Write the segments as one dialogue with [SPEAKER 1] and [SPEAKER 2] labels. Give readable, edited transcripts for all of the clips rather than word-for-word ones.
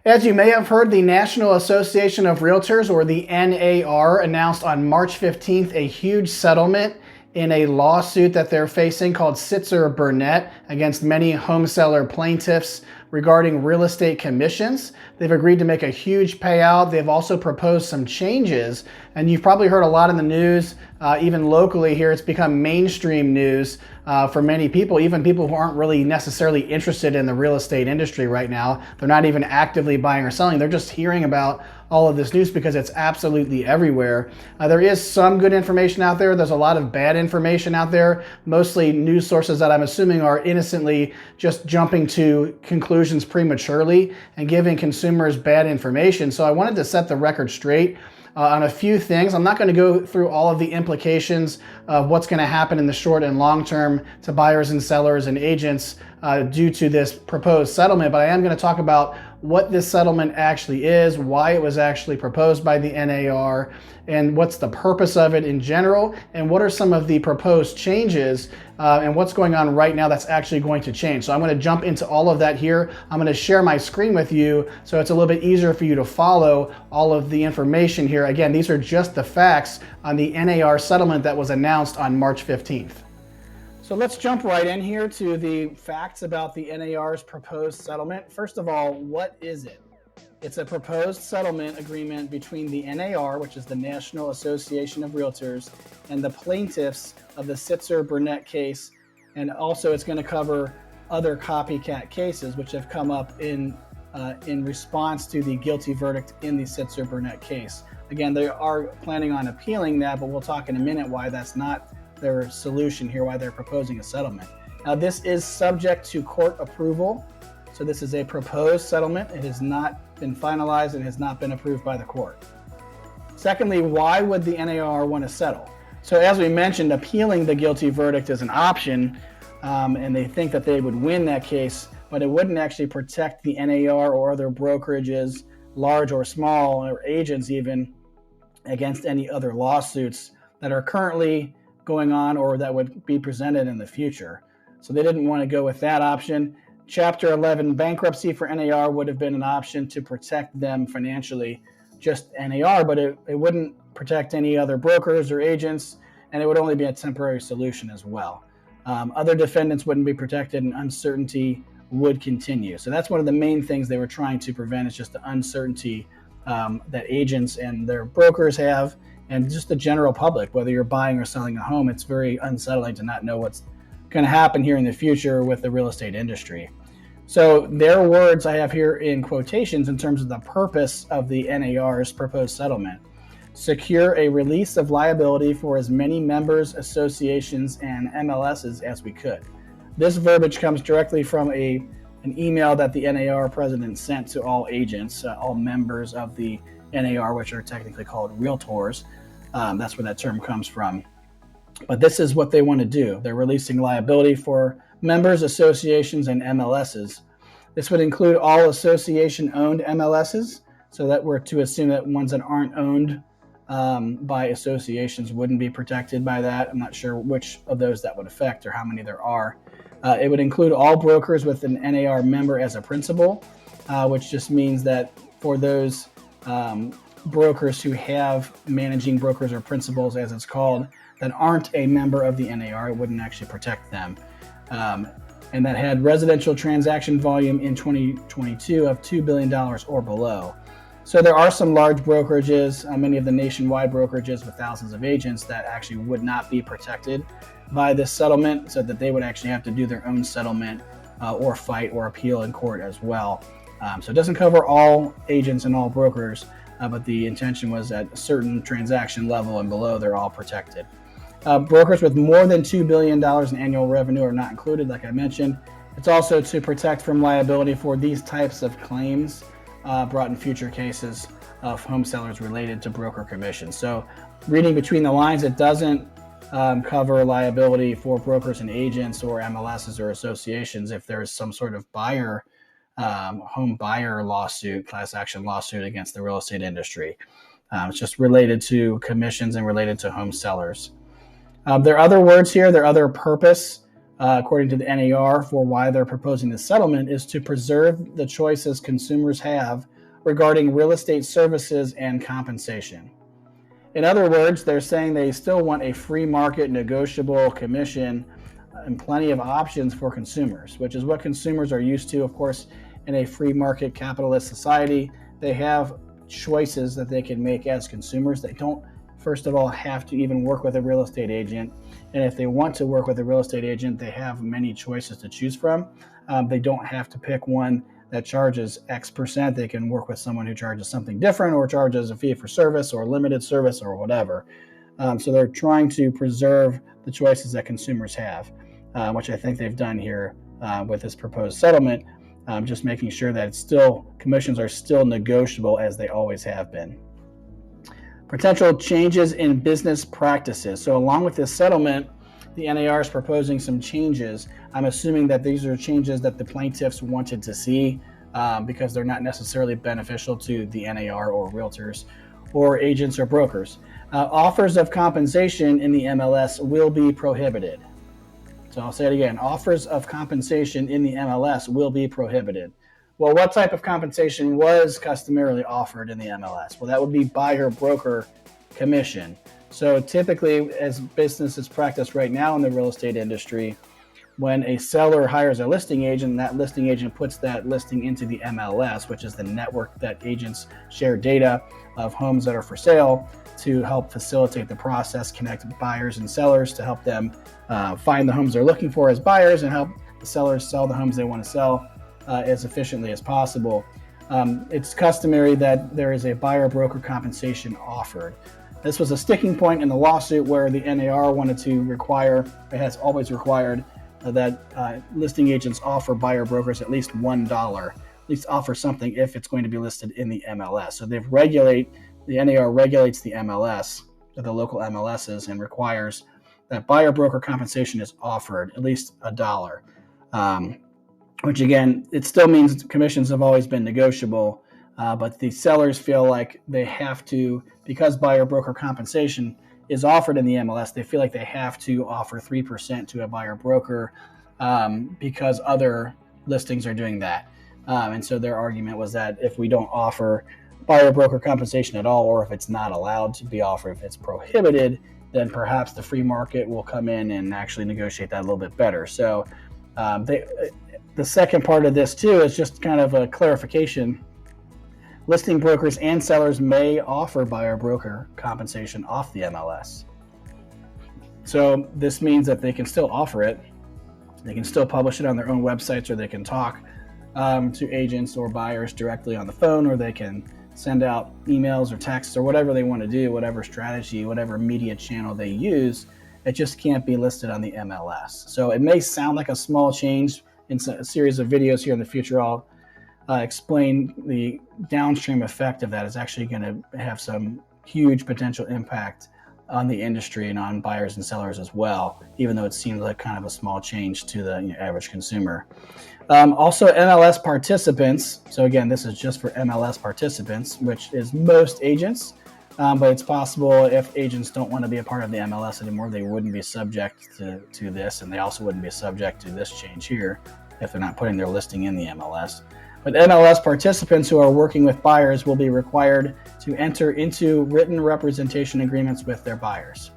[SPEAKER 1] As you may have heard, the National Association of Realtors, or the NAR, announced on March 15th a huge settlement in a lawsuit that they're facing called Sitzer-Burnett against many home seller plaintiffs regarding real estate commissions. They've agreed to make a huge payout. They've also proposed some changes, and you've probably heard a lot in the news, even locally here. It's become mainstream news for many people, even people who aren't really necessarily interested in the real estate industry right now. They're not even actively buying or selling. They're just hearing about all of this news because it's absolutely everywhere. There is some good information out there. There's a lot of bad information out there, mostly news sources that I'm assuming are innocently just jumping to conclusions prematurely and giving consumers bad information. So I wanted to set the record straight on a few things. I'm not going to go through all of the implications of what's going to happen in the short and long term to buyers and sellers and agents due to this proposed settlement, but I am going to talk about what this settlement actually is, why it was actually proposed by the NAR, and what's the purpose of it in general, and what are some of the proposed changes and what's going on right now that's actually going to change. So I'm going to jump into all of that here. I'm going to share my screen with you so it's a little bit easier for you to follow all of the information here. Again, these are just the facts on the NAR settlement that was announced on March 15th. So let's jump right in here to the facts about the NAR's proposed settlement. First of all, what is it? It's a proposed settlement agreement between the NAR, which is the National Association of Realtors, and the plaintiffs of the Sitzer-Burnett case. And also it's going to cover other copycat cases which have come up in response to the guilty verdict in the Sitzer-Burnett case. Again, they are planning on appealing that, but we'll talk in a minute why that's not their solution here, why they're proposing a settlement. Now, this is subject to court approval. So this is a proposed settlement. It has not been finalized and has not been approved by the court. Secondly, why would the NAR want to settle? So as we mentioned, appealing the guilty verdict is an option, and they think that they would win that case, but it wouldn't actually protect the NAR or other brokerages, large or small, or agents even, against any other lawsuits that are currently going on or that would be presented in the future. So they didn't want to go with that option. Chapter 11 bankruptcy for NAR would have been an option to protect them financially, just NAR, but it wouldn't protect any other brokers or agents, and it would only be a temporary solution as well. Other defendants wouldn't be protected, and uncertainty would continue. So that's one of the main things they were trying to prevent, is just the uncertainty that agents and their brokers have, and just the general public, whether you're buying or selling a home. It's very unsettling to not know what's going to happen here in the future with the real estate industry. So their words I have here in quotations in terms of the purpose of the NAR's proposed settlement: secure a release of liability for as many members, associations, and MLSs as we could. This verbiage comes directly from an email that the NAR president sent to all agents, all members of the NAR, which are technically called realtors. That's where that term comes from. But this is what they want to do. They're releasing liability for members, associations, and MLSs. This would include all association-owned MLSs, so that we're to assume that ones that aren't owned by associations wouldn't be protected by that. I'm not sure which of those that would affect or how many there are. It would include all brokers with an NAR member as a principal, which just means that for those brokers who have managing brokers or principals, as it's called, that aren't a member of the NAR, it wouldn't actually protect them. And that had residential transaction volume in 2022 of $2 billion or below. So there are some large brokerages, many of the nationwide brokerages with thousands of agents, that actually would not be protected by this settlement, so that they would actually have to do their own settlement or fight or appeal in court as well. So it doesn't cover all agents and all brokers, but the intention was at a certain transaction level and below, they're all protected. Brokers with more than $2 billion in annual revenue are not included, like I mentioned. It's also to protect from liability for these types of claims brought in future cases of home sellers related to broker commissions. So reading between the lines, it doesn't cover liability for brokers and agents or MLSs or associations if there is some sort of home buyer lawsuit, class action lawsuit against the real estate industry. It's just related to commissions and related to home sellers. There are other words here. Their other purpose, according to the NAR, for why they're proposing this settlement is to preserve the choices consumers have regarding real estate services and compensation. In other words, they're saying they still want a free market, negotiable commission, and plenty of options for consumers, which is what consumers are used to. Of course, in a free market capitalist society, they have choices that they can make as consumers. They don't, first of all, have to even work with a real estate agent. And if they want to work with a real estate agent, they have many choices to choose from. They don't have to pick one that charges X percent. They can work with someone who charges something different or charges a fee for service or limited service or whatever. So they're trying to preserve the choices that consumers have, which I think they've done here with this proposed settlement, just making sure that commissions are still negotiable as they always have been. Potential changes in business practices. So along with this settlement, the NAR is proposing some changes. I'm assuming that these are changes that the plaintiffs wanted to see because they're not necessarily beneficial to the NAR or realtors or agents or brokers. Offers of compensation in the MLS will be prohibited. So I'll say it again, offers of compensation in the MLS will be prohibited. Well, what type of compensation was customarily offered in the MLS? Well, that would be buyer-broker commission. So typically, as business is practiced right now in the real estate industry, when a seller hires a listing agent, that listing agent puts that listing into the MLS, which is the network that agents share data of homes that are for sale to help facilitate the process, connect buyers and sellers to help them find the homes they're looking for as buyers and help the sellers sell the homes they want to sell as efficiently as possible. It's customary that there is a buyer-broker compensation offered. This was a sticking point in the lawsuit where the NAR wanted to require, it has always required, that listing agents offer buyer brokers at least $1, at least offer something if it's going to be listed in the MLS. So the NAR regulates the MLS, the local MLSs, and requires that buyer broker compensation is offered at least $1, which again, it still means commissions have always been negotiable. But the sellers feel like they have to, because buyer broker compensation is offered in the MLS, they feel like they have to offer 3% to a buyer broker because other listings are doing that. And so their argument was that if we don't offer buyer broker compensation at all, or if it's not allowed to be offered, if it's prohibited, then perhaps the free market will come in and actually negotiate that a little bit better. So the second part of this too is just kind of a clarification. Listing brokers and sellers may offer buyer broker compensation off the MLS. So this means that they can still offer it. They can still publish it on their own websites, or they can talk to agents or buyers directly on the phone, or they can send out emails or texts or whatever they want to do, whatever strategy, whatever media channel they use. It just can't be listed on the MLS. So it may sound like a small change. In a series of videos here in the future, I'll explain the downstream effect of that is actually going to have some huge potential impact on the industry and on buyers and sellers as well, even though it seems like kind of a small change to the average consumer. Also, MLS participants. So again, this is just for MLS participants, which is most agents, but it's possible if agents don't want to be a part of the MLS anymore, they wouldn't be subject to this, and they also wouldn't be subject to this change here if they're not putting their listing in the MLS. But MLS participants who are working with buyers will be required to enter into written representation agreements with their buyers.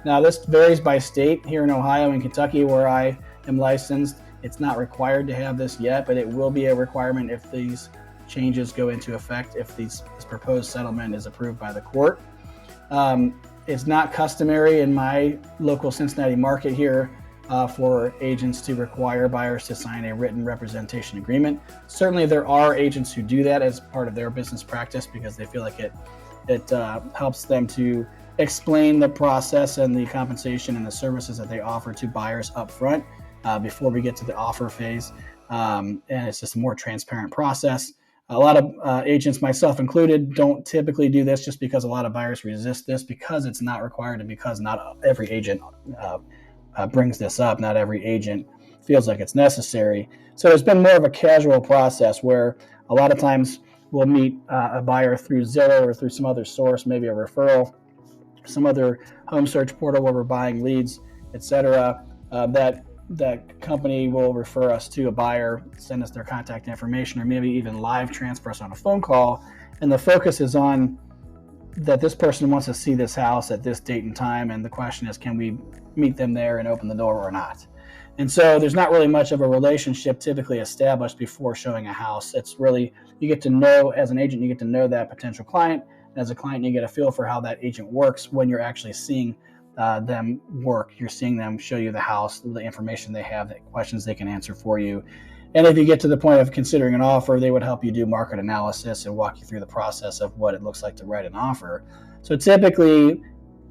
[SPEAKER 1] Now, this varies by state. Here in Ohio and Kentucky, where I am licensed, it's not required to have this yet, but it will be a requirement if these changes go into effect, if this proposed settlement is approved by the court. It's not customary in my local Cincinnati market here for agents to require buyers to sign a written representation agreement. Certainly there are agents who do that as part of their business practice because they feel like it helps them to explain the process and the compensation and the services that they offer to buyers up front before we get to the offer phase. And it's just a more transparent process. A lot of agents, myself included, don't typically do this just because a lot of buyers resist this because it's not required and because not every agent brings this up. Not every agent feels like it's necessary. So there's been more of a casual process where a lot of times we'll meet a buyer through Zillow or through some other source, maybe a referral, some other home search portal where we're buying leads, etc. That that company will refer us to a buyer, send us their contact information, or maybe even live transfer us on a phone call. And the focus is on that this person wants to see this house at this date and time. And the question is, can we meet them there and open the door or not? And so there's not really much of a relationship typically established before showing a house. It's really, you get to know, as an agent, you get to know that potential client. And as a client, you get a feel for how that agent works when you're actually seeing them work. You're seeing them show you the house, the information they have, the questions they can answer for you. And if you get to the point of considering an offer, they would help you do market analysis and walk you through the process of what it looks like to write an offer. So typically,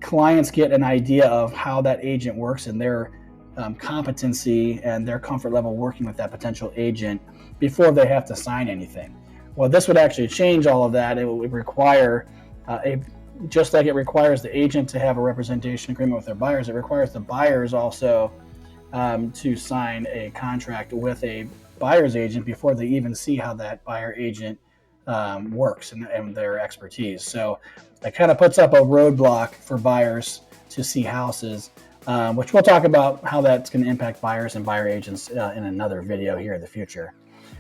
[SPEAKER 1] clients get an idea of how that agent works and their competency and their comfort level working with that potential agent before they have to sign anything. Well, this would actually change all of that. It would require just like it requires the agent to have a representation agreement with their buyers, it requires the buyers also to sign a contract with a buyer's agent before they even see how that buyer agent works and their expertise. So it kind of puts up a roadblock for buyers to see houses, which we'll talk about how that's going to impact buyers and buyer agents in another video here in the future.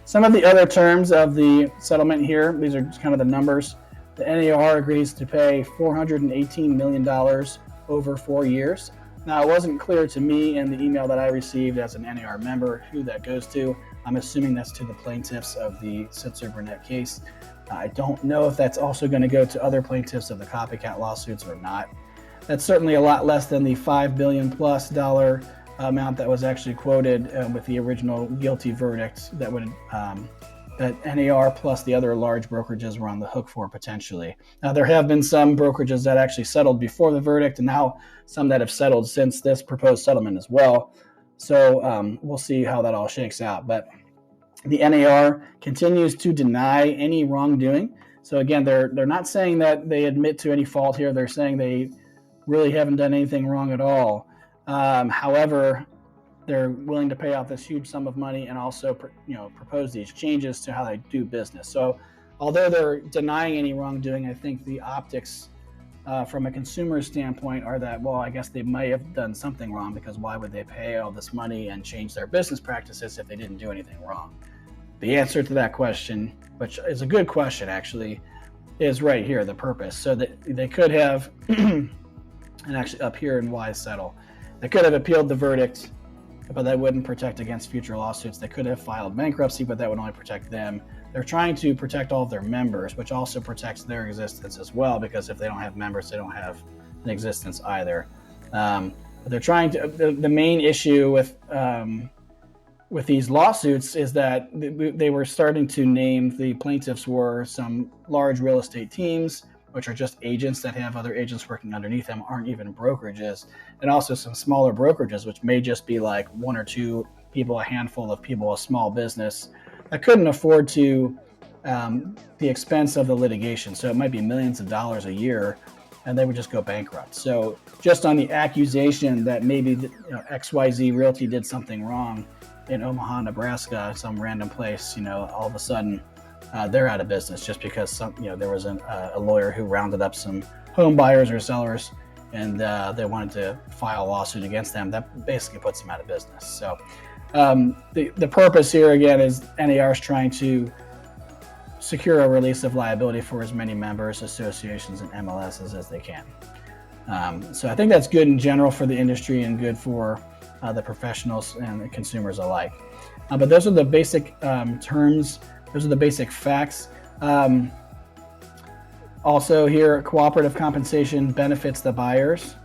[SPEAKER 1] Some of the other terms of the settlement here, these are just kind of the numbers. The NAR agrees to pay $418 million over 4 years. Now, it wasn't clear to me in the email that I received as an NAR member who that goes to. I'm assuming that's to the plaintiffs of the Sitzer-Burnett case. I don't know if that's also going to go to other plaintiffs of the copycat lawsuits or not. That's certainly a lot less than the $5 billion plus amount that was actually quoted with the original guilty verdict that would that NAR plus the other large brokerages were on the hook for potentially. Now, there have been some brokerages that actually settled before the verdict, and now some that have settled since this proposed settlement as well. So we'll see how that all shakes out. But the NAR continues to deny any wrongdoing. So again, they're not saying that they admit to any fault here. They're saying they really haven't done anything wrong at all. However, they're willing to pay out this huge sum of money and also propose these changes to how they do business. So although they're denying any wrongdoing, I think the optics from a consumer standpoint are that, well, I guess they might have done something wrong, because why would they pay all this money and change their business practices if they didn't do anything wrong? The answer to that question, which is a good question actually, is right here, the purpose. So that they could have, and actually up here in why settle, they could have appealed the verdict, but that wouldn't protect against future lawsuits. They could have filed bankruptcy, but that would only protect them. They're trying to protect all of their members, which also protects their existence as well, because if they don't have members, they don't have an existence either. But they're trying to, the main issue with these lawsuits is that they were starting to name, the plaintiffs were some large real estate teams, which are just agents that have other agents working underneath them, aren't even brokerages, and also some smaller brokerages, which may just be like one or two people, a handful of people, a small business that couldn't afford to the expense of the litigation. So it might be millions of dollars a year, and they would just go bankrupt. So just on the accusation that maybe XYZ Realty did something wrong in Omaha, Nebraska, some random place, all of a sudden they're out of business just because there was a lawyer who rounded up some home buyers or sellers, and they wanted to file a lawsuit against them. That basically puts them out of business. So the purpose here again is NAR is trying to secure a release of liability for as many members, associations, and MLSs as they can. So I think that's good in general for the industry and good for the professionals and the consumers alike. But those are the basic terms. Those are the basic facts. Also here, cooperative compensation benefits the buyers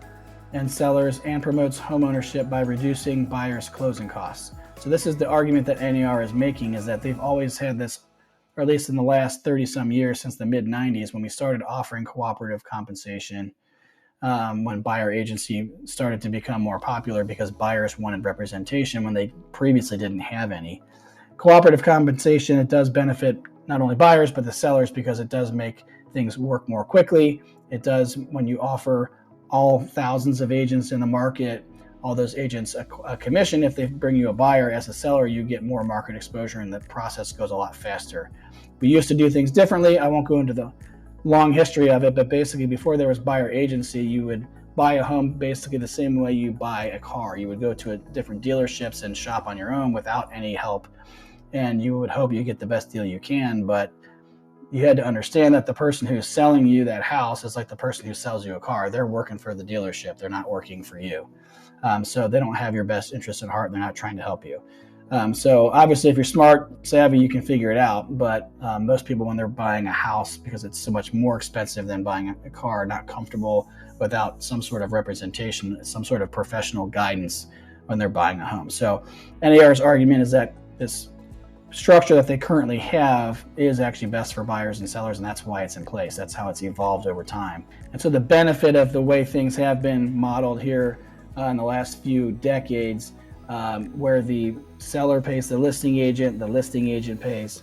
[SPEAKER 1] and sellers and promotes homeownership by reducing buyers' closing costs. So this is the argument that NAR is making, is that they've always had this, or at least in the last 30 some years since the mid 90s when we started offering cooperative compensation, when buyer agency started to become more popular because buyers wanted representation when they previously didn't have any. Cooperative compensation, it does benefit not only buyers but the sellers, because it does make things work more quickly. It does, when you offer all thousands of agents in the market, all those agents a commission. If they bring you a buyer, as a seller, you get more market exposure and the process goes a lot faster. We used to do things differently. I won't go into the long history of it, but basically before there was buyer agency, you would buy a home basically the same way you buy a car. You would go to different dealerships and shop on your own without any help, and you would hope you get the best deal you can, but you had to understand that the person who's selling you that house is like the person who sells you a car. They're working for the dealership. They're not working for you. So they don't have your best interest at heart. They're not trying to help you. So obviously, if you're smart, savvy, you can figure it out. But most people, when they're buying a house, because it's so much more expensive than buying a car, are not comfortable without some sort of representation, some sort of professional guidance when they're buying a home. So NAR's argument is that this structure that they currently have is actually best for buyers and sellers, and that's why it's in place. That's how it's evolved over time. And so the benefit of the way things have been modeled here in the last few decades, where the seller pays the listing agent pays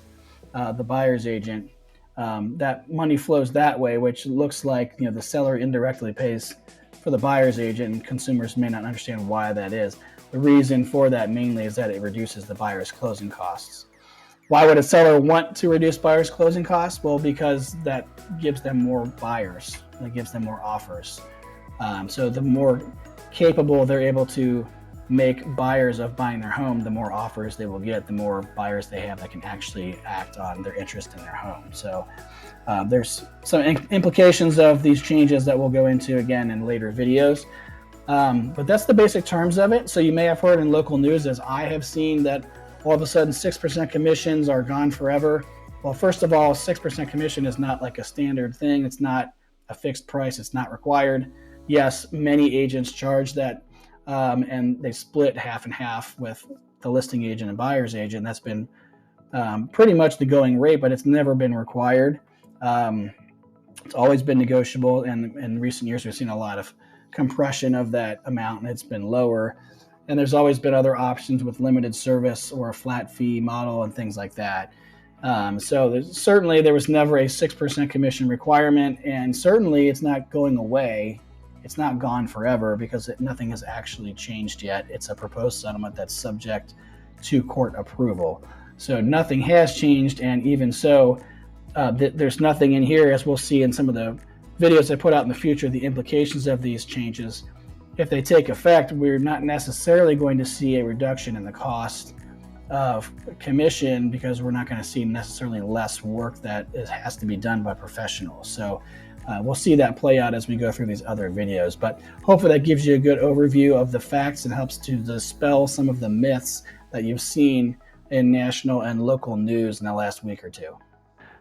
[SPEAKER 1] the buyer's agent, that money flows that way, which looks like the seller indirectly pays for the buyer's agent, and consumers may not understand why that is. The reason for that mainly is that it reduces the buyer's closing costs. Why would a seller want to reduce buyers' closing costs? Well, because that gives them more buyers. That gives them more offers. So the more capable they're able to make buyers of buying their home, the more offers they will get, the more buyers they have that can actually act on their interest in their home. So there's some implications of these changes that we'll go into again in later videos. But that's the basic terms of it. So you may have heard in local news, as I have seen, that all of a sudden 6% commissions are gone forever. Well, first of all, 6% commission is not like a standard thing. It's not a fixed price. It's not required. Yes, many agents charge that, and they split half and half with the listing agent and buyer's agent. That's been pretty much the going rate, but it's never been required. It's always been negotiable, and in recent years, we've seen a lot of compression of that amount, and it's been lower. And there's always been other options with limited service or a flat fee model and things like that. So certainly there was never a 6% commission requirement, and certainly it's not going away. It's not gone forever because nothing has actually changed yet. It's a proposed settlement that's subject to court approval. So nothing has changed, and even so, there's nothing in here, as we'll see in some of the videos I put out in the future, the implications of these changes. If they take effect, we're not necessarily going to see a reduction in the cost of commission, because we're not going to see necessarily less work that has to be done by professionals. So we'll see that play out as we go through these other videos. But hopefully that gives you a good overview of the facts and helps to dispel some of the myths that you've seen in national and local news in the last week or two.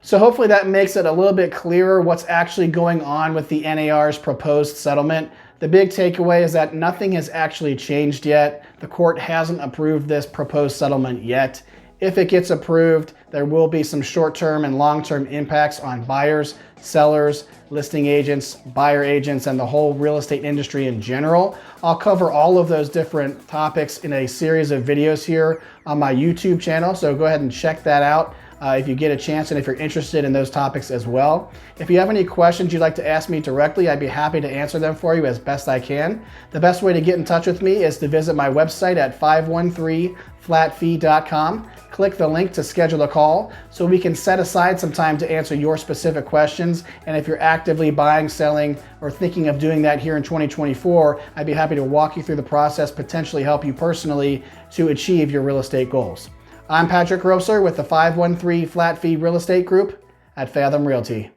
[SPEAKER 1] So hopefully that makes it a little bit clearer what's actually going on with the NAR's proposed settlement. The big takeaway is that nothing has actually changed yet. The court hasn't approved this proposed settlement yet. If it gets approved, there will be some short-term and long-term impacts on buyers, sellers, listing agents, buyer agents, and the whole real estate industry in general. I'll cover all of those different topics in a series of videos here on my YouTube channel, so go ahead and check that out if you get a chance, and if you're interested in those topics as well. If you have any questions you'd like to ask me directly, I'd be happy to answer them for you as best I can. The best way to get in touch with me is to visit my website at 513flatfee.com. Click the link to schedule a call so we can set aside some time to answer your specific questions. And if you're actively buying, selling, or thinking of doing that here in 2024, I'd be happy to walk you through the process, potentially help you personally to achieve your real estate goals. I'm Patrick Grosser with the 513 Flat Fee Real Estate Group at Fathom Realty.